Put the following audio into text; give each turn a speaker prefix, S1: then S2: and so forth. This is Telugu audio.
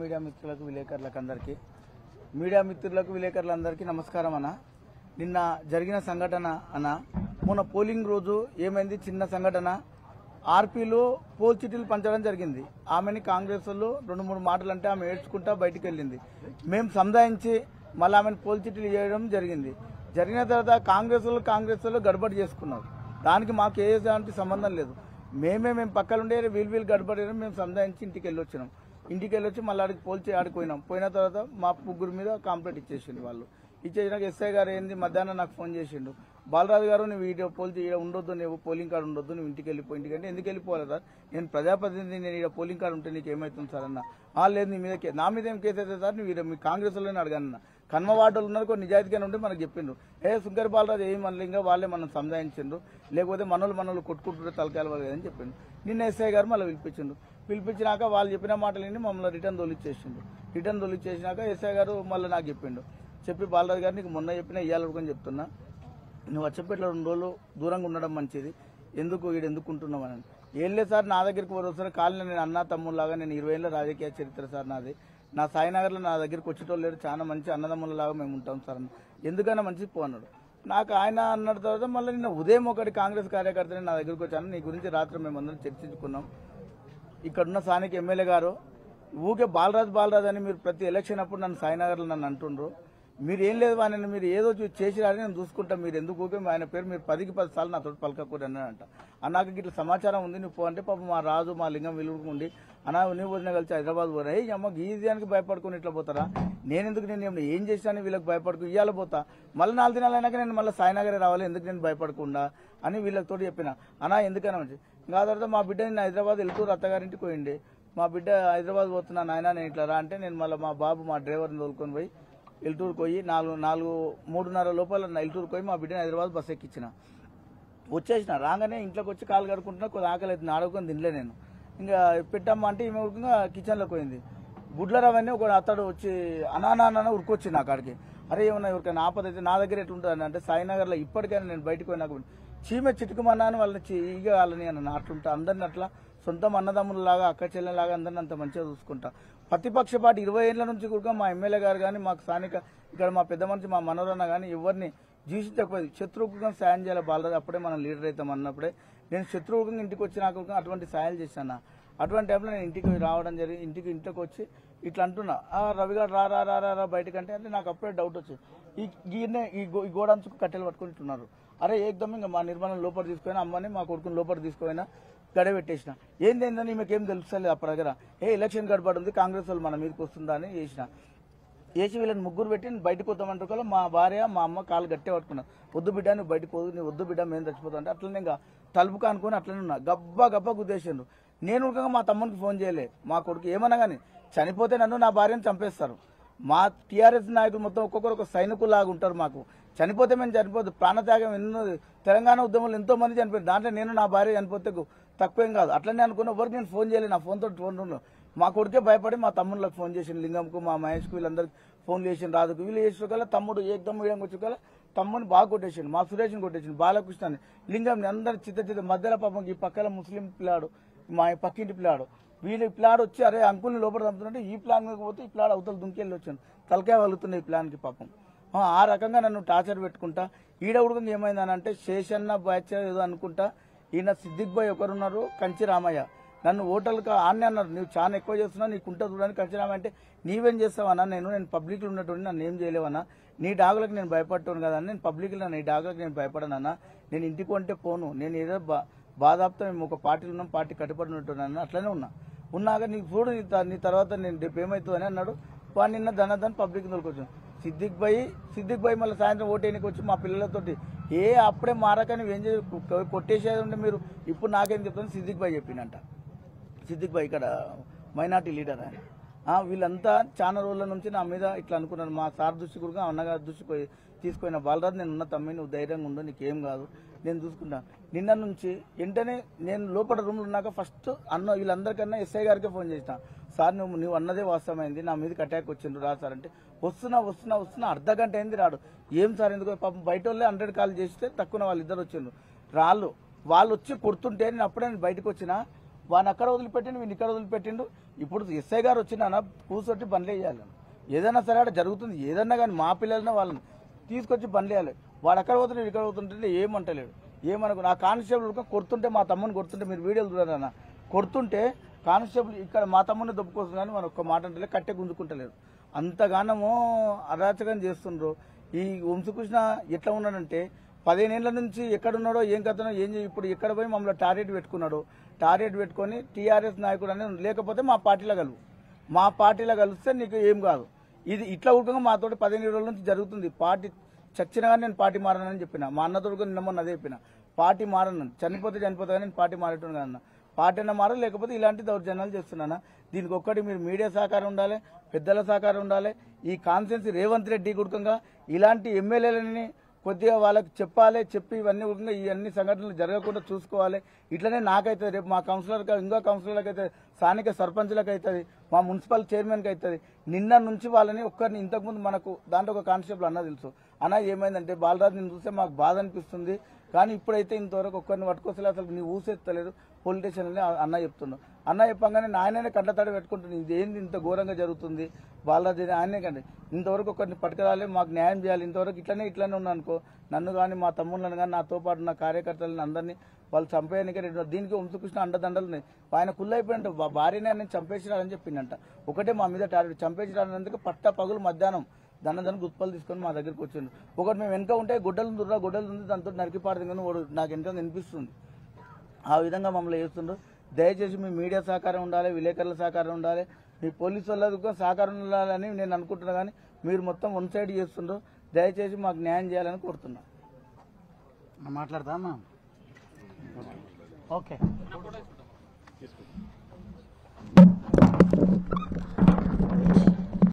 S1: మీడియా మిత్రులకు విలేకరులందరికీ నమస్కారం అన్న. నిన్న జరిగిన సంఘటన అన్న, మొన్న పోలింగ్ రోజు ఏమైంది, చిన్న సంఘటన. ఆర్పీలో పోల్ చిటీలు పంచడం జరిగింది. ఆమెని కాంగ్రెస్ వాళ్ళు 2-3 మాటలు అంటే ఆమె ఏడ్చుకుంటా బయటికి వెళ్ళింది. మేము సముదాయించి మళ్ళీ ఆమెను పోల్ చిటీలు చేయడం జరిగింది. జరిగిన తర్వాత కాంగ్రెస్ వాళ్ళు గడబడి చేసుకున్నారు. దానికి మాకు ఏదానికి సంబంధం లేదు. మేము పక్కనుండే వీళ్ళు గడబడి మేము సముదాయించి ఇంటికి వెళ్ళొచ్చినాం. ఇంటికి వెళ్ళొచ్చి మళ్ళీ ఆడికి ఆడిపోయినాం. పోయిన తర్వాత మా ముగ్గురు మీద కంప్లైంట్ ఇచ్చేసిండు. వాళ్ళు ఇచ్చేసినాక ఎస్ఐ గారు ఏంది మధ్యాహ్నం నాకు ఫోన్ చేసిండు. బాలరాజు గారు నువ్వు వీడియో ఉండొద్దు, నువ్వు పోలింగ్ కార్డు ఉండొద్దు, నువ్వు ఇంటికి వెళ్ళిపో. ఇంటికంటే ఎందుకు వెళ్ళిపోవాలి సార్, నేను ప్రజాప్రతినిధి, నేను ఇక్కడ పోలింగ్ కార్డు ఉంటే నీకు ఏమవుతుంది సార్ అన్న. లేదు నీ మీద నా మీద ఏం కేసు అయితే సార్, నువ్వు మీ కాంగ్రెస్ వాళ్ళని అడగన్న. కన్మ వార్డులు ఉన్నారు, కొన్ని నిజాయితీగానే ఉంటే మనకు చెప్పిండ్రు. శంకర్ బాలరాజు ఏం మనలు ఇంకా వాళ్ళే మనం సంధాయించిండ్రు, లేకపోతే మనోళ్ళు కొట్టుకుంటుంటే తలకాయలు వాళ్ళు అని చెప్పిండు. నిన్న ఎస్ఐ గారు మళ్ళీ పిలిపించినాక వాళ్ళు చెప్పిన మాటలు విని మమ్మల్ని రిటర్న్ తొలిచేసినాక ఎస్ఐ గారు మళ్ళీ నాకు చెప్పి బాలరాజు గారు నీకు మొన్న చెప్పినా ఇయ్యాలనుకొని చెప్తున్నా, నువ్వు వచ్చేపేటలో 2 రోజులు దూరంగా ఉండడం మంచిది, ఎందుకు ఉంటున్నావు అని. ఏం లేదు సార్, నా దగ్గరికి వస్తారు కాలనీ, నేను అన్న తమ్ముళ్ళలాగా, నేను 20 ఏళ్ళ రాజకీయ చరిత్ర సార్ నాది. నా సాయినగర్లో నా దగ్గరికి వచ్చేటోళ్ళు లేరు, చాలా మంచి అన్నదమ్ములలాగా మేము ఉంటాం సార్ అన్న. ఎందుకన్నా మంచిది పో అన్నాడు. నాకు ఆయన అన్న తర్వాత మళ్ళీ నిన్న ఉదయం ఒకటి కాంగ్రెస్ కార్యకర్తని నా దగ్గరికి వచ్చాను. నీ గురించి రాత్రి మేమందరం చర్చించుకున్నాం. ఇక్కడున్న స్థానిక ఎమ్మెల్యే గారు ఊకే బాలరాజు అని మీరు ప్రతి ఎలక్షన్ అప్పుడు నన్ను సాయినగర్లో నన్ను అంటుండ్రు. మీరు ఏం లేదు ఆయన, మీరు ఏదో చేసిరాని నేను చూసుకుంటా, మీరు ఎందుకు ఊకే ఆయన పేరు మీరు 10కి 10 సార్లు నాతో పలకకూడదు అన్నాడంట. అన్నాక ఇట్లా సమాచారం ఉంది, నువ్వు పో అంటే పాపం మా రాజు మా లింగం విలువకు ఉండి అన్నా నువ్వు వదిన కలిసి హైదరాబాద్ పోరా, అమ్మ గీజానికి భయపడుకుని ఇట్లా పోతారా, నేను ఏం చేశాను వీళ్ళకి భయపడుకు ఇయ్యాల పోతా, మళ్ళీ 4 దినాలు అయినాక నేను మళ్ళీ సాయినగరే రావాలి, ఎందుకు నేను భయపడకుండా అని వీళ్ళతో చెప్పిన. అన్నా ఎందుకన్నా మంచి ఇంకా తర్వాత మా బిడ్డ నేను హైదరాబాద్ వెళ్తూ అత్తగారింటికి పోయింది. మా బిడ్డ హైదరాబాద్ పోతున్నా నాయన నేను ఇట్లా రా అంటే, నేను మళ్ళీ మా బాబు మా డ్రైవర్ని తోలుకొని పోయి ఎల్టూరుకు పోయి 3:30 లోపల ఎల్టూరుకు పోయి మా బిడ్డని హైదరాబాద్ బస్సు ఎక్కించిన. వచ్చేసిన రాగానే ఇంట్లోకి వచ్చి కాలు కడుకుంటున్నా, కొద్ది ఆకలి అవుతుంది, ఆడుకొని తినలే. నేను ఇంకా పెట్టమ్మా అంటే ఈమె ఉరుకుగా కిచెన్లోకి పోయింది. గుడ్ల రవన్నీ ఒక అతడు వచ్చి అనానా ఉరికొచ్చింది నా కాడికి. అరే ఏమన్నా ఎవరికైనా ఆపద అయితే నా దగ్గర ఎట్లుంటుంది అంటే, సాయినగర్లో ఇప్పటికైనా నేను బయటకు పోయినాక చీమె చిటుకుమన్నా అని వాళ్ళని ఈగ వాళ్ళని అన్న అట్లుంటా. అందరిని అట్లా సొంతం అన్నదమ్ములలాగా అక్క చెల్లెలాగా అందరిని అంత మంచిగా చూసుకుంటా. ప్రతిపక్ష పార్టీ 20 ఏళ్ల నుంచి కూడా మా ఎమ్మెల్యే గారు కానీ, మాకు స్థానిక ఇక్కడ మా పెద్ద మనిషి మా మనోరన్న కానీ ఎవరిని జీవించకపోయింది. శత్రువుగా సాయం చేయాలి బాలరాజు, అప్పుడే మనం లీడర్ అవుతాం అన్నప్పుడే. నేను శత్రువుగా ఇంటికి వచ్చినాక అటువంటి సాయాలు చేశాను. అటువంటి టైంలో నేను ఇంటికి రావడం జరిగింది. ఇంటికి వచ్చి ఇట్లా అంటున్నా, రవి గారు రా బయటకంటే అంటే నాకు అప్పుడే డౌట్ వచ్చింది. ఈ గోడంచుకు కట్టెలు పట్టుకుని ఇట్టున్నారు. అరే ఏకదమ్ ఇంకా మా నిర్మాణం లోపల తీసుకుపోయినా, అమ్మని మా కొడుకుని లోపల తీసుకుపోయినా, గడబెట్టేసిన. ఏందేందని ఈమెకేం తెలుస్తలేదు. అప్పటి దగ్గర ఎలక్షన్ గడపడి ఉంది, కాంగ్రెస్ వాళ్ళు మన మీదకి వస్తుందా అని వేసి వీళ్ళని ముగ్గురు పెట్టి బయటకు వద్దామంటే కల్లా మా భార్య మా అమ్మ కాలు గట్టే పట్టుకున్నారు. వద్దు బిడ్డ నువ్వు బయటకు పోదు, నీ వద్దు బిడ్డ మేము చచ్చిపోతాం అంటే అట్లనే ఇంకా తలుపుగా అనుకుని అట్లనే ఉన్నా. గబ్బా గుద్దేసిండు. నేను ఉడకగా మా తమ్మునికి ఫోన్ చేయలే. మా కొడుకు ఏమన్నా కానీ చనిపోతే నన్ను నా భార్యను చంపేస్తారు. మా టీఆర్ఎస్ నాయకులు మొత్తం ఒక్కొక్కరు ఒక సైనికులాగా ఉంటారు. మాకు చనిపోతే మేము చనిపోదు, ప్రాణత్యాగం ఎన్నో తెలంగాణ ఉద్యమంలో ఎంతో మంది చనిపోయారు. దాంట్లో నేను నా భార్య చనిపోతే తక్కువేం కాదు. అట్లనే అనుకున్న ఎవరికి నేను ఫోన్ చేయలేదు. నా ఫోన్తో మా కొడుకే భయపడి మా తమ్ముళ్ళకి ఫోన్ చేసిన, లింగంకు మా మహేష్కు వీళ్ళందరికీ ఫోన్ చేసిన, రాజుకు వీళ్ళు చేసిన కల్లా తమ్ముడు ఏకదమ్ వీడియోకి వచ్చే కల్లా తమ్ముని బాగా కొట్టేసిండు. మా సురేష్ని కొట్టేసిండు, బాలకృష్ణని, లింగంని అందరు చిత్త మధ్యలో పాపం ఈ పక్కన ముస్లిం పిల్లాడు, మా పక్కింటి పిల్లాడు, వీళ్ళు పిల్లాడు వచ్చి అరే అంకుల్ని లోపల చంపుతుంటే ఈ ప్లాన్ పోతే ఈ పిల్లాడు అవతల దుంకెళ్ళి వచ్చాను. తలకాయ వలుగుతున్నాయి ఈ ప్లాన్కి పాపం. ఆ రకంగా నన్ను టార్చర్ పెట్టుకుంటా. ఈడ ఉడకంగా ఏమైందని అంటే శేషన్న బ్యాచ్ ఏదో అనుకుంటా, ఈయన సిద్దిక్ భాయ్ ఒకరున్నారు, కంచి రామయ్య. నన్ను హోటల్కి ఆన్నే అన్నారు, నువ్వు చాలా ఎక్కువ చేస్తున్నావు, నీకు ఉంటుంది చూడడానికి. కంచి రామయ్య అంటే నీవేం చేస్తావన్నా, నేను పబ్లిక్లో ఉన్నటువంటి నన్ను ఏం చేయలేవన్నా, నీ డాగులకు నేను భయపడతాను కదా, నేను పబ్లిక్లో నీ డాగులకు నేను భయపడనన్నా, నేను ఇంటికి వంటే పోను, నేను ఏదో బాధాపుతో మేము ఒక పార్టీలో ఉన్నాం, పార్టీ కట్టుబడి ఉంటున్నాను, అట్లనే ఉన్నాక నీకు చూడు నీ తర్వాత నేను రేపు ఏమవుతుందని అన్నాడు. వాడు నిన్న ధనధన్ పబ్లిక్ తోలుకొచ్చాను. సిద్దిక్ భాయ్ మళ్ళీ సాయంత్రం ఓటేనికి వచ్చి మా పిల్లలతోటి అప్పుడే మారకని ఏం చేసి కొట్టేసేది ఉంటే మీరు ఇప్పుడు నాకేం చెప్తాను సిద్దిక్ భాయ్ చెప్పిందంట. సిద్దిక్ భాయ్ ఇక్కడ మైనార్టీ లీడర్ ఆయన. వీళ్ళంతా చాలా రోజుల నుంచి నా మీద ఇట్లా అనుకున్నాను. మా సార్ దృష్టి కూడా అన్నగారి దృష్టికి తీసుకున్న బాలరాజు, నేను ఉన్న తమ్మి, నువ్వు ధైర్యంగా ఉండు, నీకేం కాదు, నేను చూసుకుంటాను. నిన్న నుంచి వెంటనే నేను లోపల రూమ్లో ఉన్నాక ఫస్ట్ వీళ్ళందరికన్నా ఎస్ఐ గారికే ఫోన్ చేసిన, సార్ నువ్వు అన్నదే వాస్తవమైంది, నా మీదకి అటాక్ వచ్చిండు రా సార్ అంటే, వస్తున్నా అర్ధగంట అయింది రాడు. ఏం సార్ ఎందుకు పాపం బయట వాళ్ళే 100 కాల్ చేస్తే తక్కువ వాళ్ళిద్దరు వచ్చిండ్రు. వాళ్ళు వచ్చి కొడుతుంటే నేను అప్పుడే బయటకు వచ్చిన వాడిని అక్కడ వదిలిపెట్టిండు, వీడిని ఇక్కడ వదిలిపెట్టిండు. ఇప్పుడు ఎస్ఐ గారు వచ్చినా కూర్చొట్టి బండ్లు వేయాలి. ఏదైనా సరే అక్కడ జరుగుతుంది, ఏదన్నా కానీ మా పిల్లలనే వాళ్ళని తీసుకొచ్చి బండ్లు వేయాలి. వాడు అక్కడ పోతుంటే ఇక్కడ పోతుంటే ఏమంటలేడు. ఏమనుకో నా కానిస్టేబుల్ కొడుతుంటే, మా తమ్ముని కొడుతుంటే మీరు వీడియోలు చూడాలన్న, కొడుతుంటే కానిస్టేబుల్ ఇక్కడ మా తమ్ముని దొప్పుకొస్తుంది కానీ మన ఒక్క మాట అంటే కట్టె గుంజుకుంటలేరు. అంతగానము అరాచకం చేస్తుండ్రు. ఈ వంశకృష్ణ ఎట్లా ఉన్నాడంటే 15 ఏళ్ల నుంచి ఎక్కడున్నాడో ఏం కథనో ఏం ఇప్పుడు ఎక్కడ పోయి మమ్మల్ని టార్గెట్ పెట్టుకున్నాడు. టార్గెట్ పెట్టుకొని టీఆర్ఎస్ నాయకుడు అనేది లేకపోతే మా పార్టీలో కలువు, మా పార్టీలో కలిస్తే నీకు ఏం కాదు. ఇది ఇట్లా ఊరుకంగా మాతో 15 రోజుల నుంచి జరుగుతుంది. పార్టీ చచ్చినా కానీ నేను పార్టీ మారనని చెప్పిన. మా అన్నతోడు నిన్న మొన్న అదే చెప్పిన, పార్టీ మారను, చనిపోతే కానీ నేను పార్టీ మారేటోను కదన్న. పార్టీ అన్న మార, లేకపోతే ఇలాంటి దౌర్జన్యాలు చేస్తున్నానా. దీనికి ఒక్కటి మీరు మీడియా సహకారం ఉండాలి, పెద్దల సహకారం ఉండాలి. ఈ కాన్స్టిట్యున్సీ రేవంత్ రెడ్డి గుడకంగా ఇలాంటి ఎమ్మెల్యేలని కొద్దిగా వాళ్ళకి చెప్పాలి, చెప్పి ఇవన్నీ కూడా ఈ అన్ని సంఘటనలు జరగకుండా చూసుకోవాలి. ఇట్లనే నాకైతే రేపు మా కౌన్సిలర్కి, ఇంకా కౌన్సిలర్లకు అయితే, స్థానిక సర్పంచ్లకు అవుతుంది, మా మున్సిపల్ చైర్మన్కి అవుతుంది. నిన్న నుంచి వాళ్ళని ఒక్కరిని, ఇంతకుముందు మనకు దాంట్లో ఒక కానిస్టేబుల్ అన్న తెలుసు, అన్న ఏమైందంటే బాలరాజుని చూస్తే మాకు బాధ అనిపిస్తుంది, కానీ ఇప్పుడైతే ఇంతవరకు ఒక్కరిని పట్టుకోసలే, అసలు నీ ఊసెత్తలేరు పోలీస్ స్టేషన్లో అన్న చెప్తున్నాడు. అన్న చెప్పంగానే ఆయననే కంటతడి పెట్టుకుంటుంది, ఇది ఏంది ఇంత ఘోరంగా జరుగుతుంది బాలరాజు ఆయనే కండి, ఇంతవరకు ఒకరిని పట్టుకురాలి, మాకు న్యాయం చేయాలి. ఇంతవరకు ఇట్లనే ఉన్నా అనుకో, నన్ను కానీ మా తమ్ముళ్ళని కానీ నాతో పాటు నా కార్యకర్తలను అందరినీ వాళ్ళు చంపేయడానికి దీనికి వంశకృష్ణ అండదండలు ఉన్నాయి. ఆయన కుళ్ళైపోయినట్టు భార్యనే ఆయన చంపేసిరాలని చెప్పిందంట. ఒకటే మా మీద టార్గెట్, చంపేసిరానందుకు పట్ట పగులు మధ్యాహ్నం దాన్ని గుప్పలు తీసుకొని మా దగ్గరికి వచ్చిండు. ఒకటి మేము వెనక ఉంటే గొడ్డలు ఉంది, దాంతో నరికిపాడుతుంది కానీ నాకు ఎంతో అనిపిస్తుంది. ఆ విధంగా మమ్మల్ని చేస్తుండ్రు. దయచేసి మీ మీడియా సహకారం ఉండాలి, విలేకరుల సహకారం ఉండాలి, మీ పోలీసు వాళ్ళకు సహకారం ఉండాలని నేను అనుకుంటున్నా. కానీ మీరు మొత్తం వన్ సైడ్ చేస్తుండ్రు. దయచేసి మాకు న్యాయం చేయాలని కోరుతున్నా.
S2: మాట్లాడతామా? ఓకే.